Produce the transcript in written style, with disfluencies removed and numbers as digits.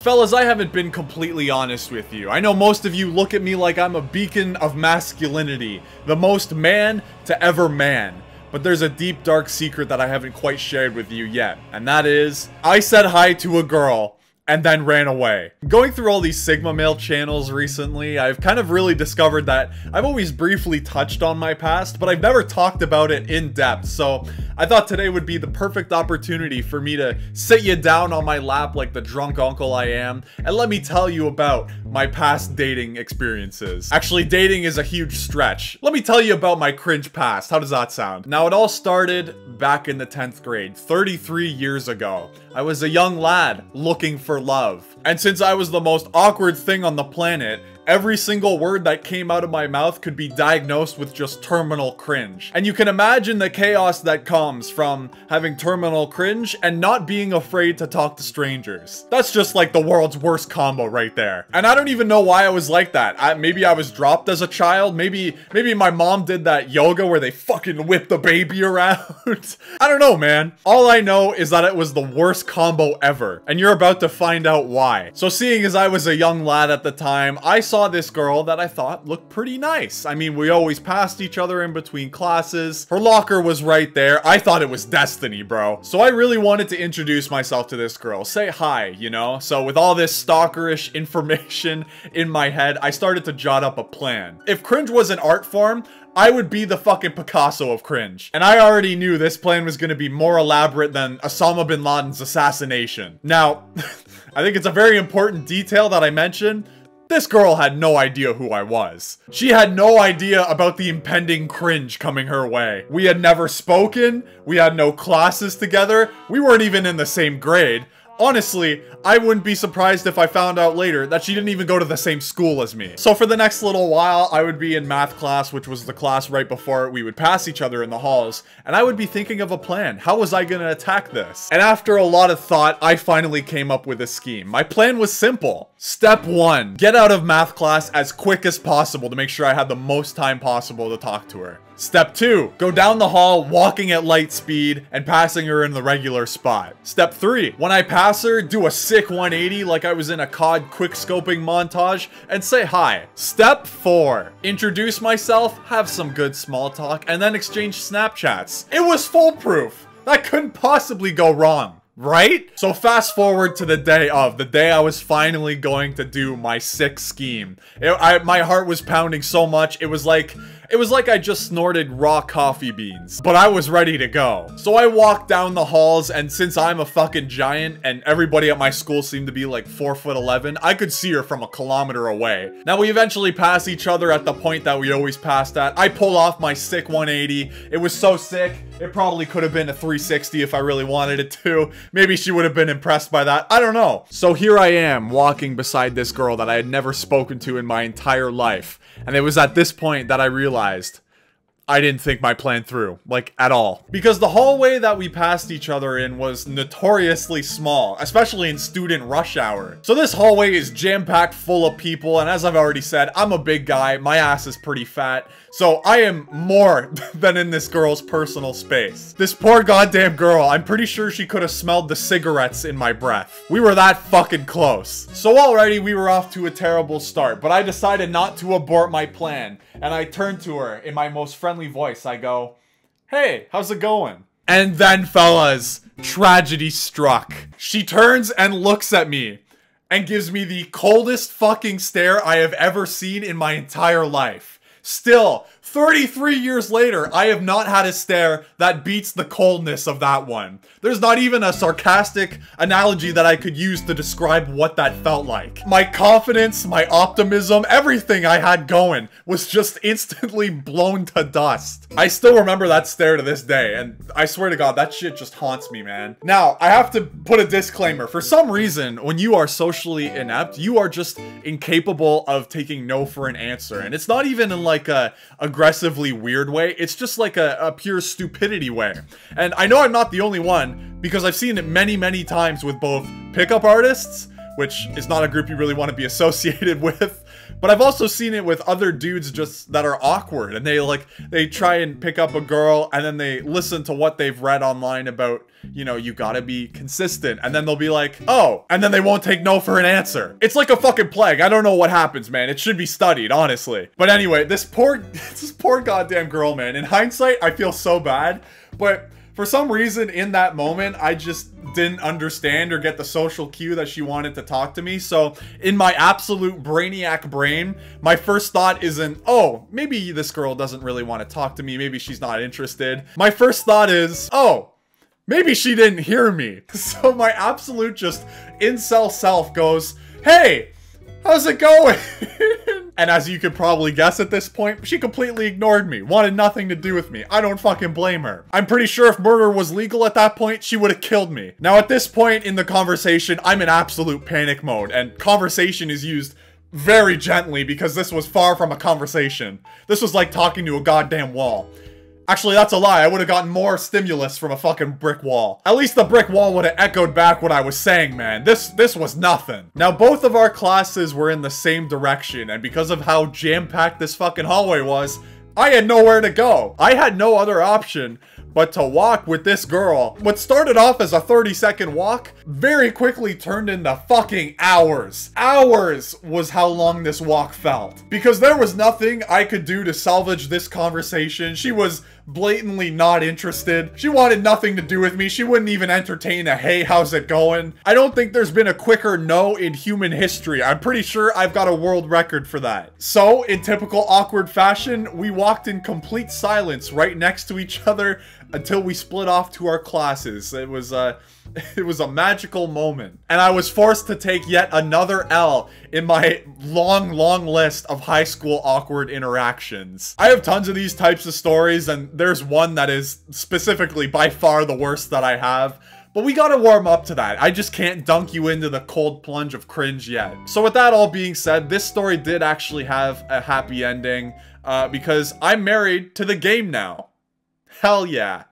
Fellas, I haven't been completely honest with you. I know most of you look at me like I'm a beacon of masculinity, the most man to ever man. But there's a deep, dark secret that I haven't quite shared with you yet, and that is, I said hi to a girl and then ran away. Going through all these Sigma male channels recently, I've kind of really discovered that I've always briefly touched on my past, but I've never talked about it in depth, so I thought today would be the perfect opportunity for me to sit you down on my lap like the drunk uncle I am, and let me tell you about my past dating experiences. Actually, dating is a huge stretch. Let me tell you about my cringe past. How does that sound? Now, it all started back in the 10th grade, 33 years ago. I was a young lad looking for love. And since I was the most awkward thing on the planet, every single word that came out of my mouth could be diagnosed with just terminal cringe. And you can imagine the chaos that comes from having terminal cringe and not being afraid to talk to strangers. That's just like the world's worst combo right there. And I don't even know why I was like that. Maybe I was dropped as a child. Maybe my mom did that yoga where they fucking whip the baby around. I don't know, man. All I know is that it was the worst combo ever. And you're about to find out why. So seeing as I was a young lad at the time, I saw this girl that I thought looked pretty nice. I mean, we always passed each other in between classes. Her locker was right there. I thought it was destiny, bro. So I really wanted to introduce myself to this girl. Say hi, you know? So with all this stalkerish information in my head, I started to jot up a plan. If cringe was an art form, I would be the fucking Picasso of cringe. And I already knew this plan was gonna be more elaborate than Osama bin Laden's assassination. Now, I think it's a very important detail that I mentioned. This girl had no idea who I was. She had no idea about the impending cringe coming her way. We had never spoken, we had no classes together, we weren't even in the same grade. Honestly, I wouldn't be surprised if I found out later that she didn't even go to the same school as me. So for the next little while, I would be in math class, which was the class right before we would pass each other in the halls, and I would be thinking of a plan. How was I gonna attack this? And after a lot of thought, I finally came up with a scheme. My plan was simple. Step 1, get out of math class as quick as possible to make sure I had the most time possible to talk to her. Step 2, go down the hall walking at light speed and passing her in the regular spot. Step 3, when I pass her, do a sick 180 like I was in a COD quick-scoping montage and say hi. Step 4, introduce myself, have some good small talk, and then exchange Snapchats. It was foolproof. That couldn't possibly go wrong. Right? So fast forward to the day I was finally going to do my sick scheme. My heart was pounding so much, it was like I just snorted raw coffee beans. But I was ready to go. So I walked down the halls, and since I'm a fucking giant and everybody at my school seemed to be like 4'11", I could see her from a kilometer away. Now we eventually pass each other at the point that we always passed at. I pull off my sick 180. It was so sick, it probably could have been a 360 if I really wanted it to. Maybe she would have been impressed by that. I don't know. So here I am walking beside this girl that I had never spoken to in my entire life. And it was at this point that I realized I didn't think my plan through, like, at all. Because the hallway that we passed each other in was notoriously small, especially in student rush hour. So this hallway is jam-packed full of people, and as I've already said, I'm a big guy, my ass is pretty fat, so I am more than in this girl's personal space. This poor goddamn girl, I'm pretty sure she could have smelled the cigarettes in my breath. We were that fucking close. So already we were off to a terrible start, but I decided not to abort my plan, and I turned to her in my most friendly voice. I go, "Hey, how's it going?" And then, fellas, tragedy struck. She turns and looks at me and gives me the coldest fucking stare I have ever seen in my entire life. Still, 33 years later, I have not had a stare that beats the coldness of that one. There's not even a sarcastic analogy that I could use to describe what that felt like. My confidence, my optimism, everything I had going was just instantly blown to dust. I still remember that stare to this day, and I swear to God, that shit just haunts me, man. Now, I have to put a disclaimer. For some reason, when you are socially inept, you are just incapable of taking no for an answer. And it's not even in like a aggressively weird way, it's just like a pure stupidity way. And I know I'm not the only one, because I've seen it many times with both pickup artists, which is not a group you really want to be associated with, But I've also seen it with other dudes just that are awkward, and they try and pick up a girl, and then they listen to what they've read online about, you know, you gotta be consistent, and then they'll be like, oh, and then they won't take no for an answer. It's like a fucking plague. I don't know what happens, man. It should be studied, honestly. But anyway, this poor goddamn girl, man. In hindsight, I feel so bad, but for some reason in that moment, I just didn't understand or get the social cue that she wanted to talk to me. So in my absolute brainiac brain, my first thought isn't, oh, maybe this girl doesn't really want to talk to me. Maybe she's not interested. My first thought is, oh, maybe she didn't hear me. So my absolute just incel self goes, hey, how's it going? And as you could probably guess at this point, she completely ignored me, wanted nothing to do with me. I don't fucking blame her. I'm pretty sure if murder was legal at that point, she would have killed me. Now at this point in the conversation, I'm in absolute panic mode, and conversation is used very gently because this was far from a conversation. This was like talking to a goddamn wall. Actually, that's a lie. I would have gotten more stimulus from a fucking brick wall. At least the brick wall would have echoed back what I was saying, man. This was nothing. Now, both of our classes were in the same direction, and because of how jam-packed this fucking hallway was, I had nowhere to go. I had no other option but to walk with this girl. What started off as a 30-second walk very quickly turned into fucking hours. Hours was how long this walk felt. Because there was nothing I could do to salvage this conversation. She was blatantly not interested. She wanted nothing to do with me. She wouldn't even entertain a hey, how's it going? I don't think there's been a quicker no in human history. I'm pretty sure I've got a world record for that. So, in typical awkward fashion, we walked in complete silence right next to each other until we split off to our classes. It was a magical moment. And I was forced to take yet another L in my long list of high school awkward interactions. I have tons of these types of stories, and there's one that is specifically by far the worst that I have. But we gotta warm up to that. I just can't dunk you into the cold plunge of cringe yet. So with that all being said, this story did actually have a happy ending because I'm married to the game now. Hell yeah.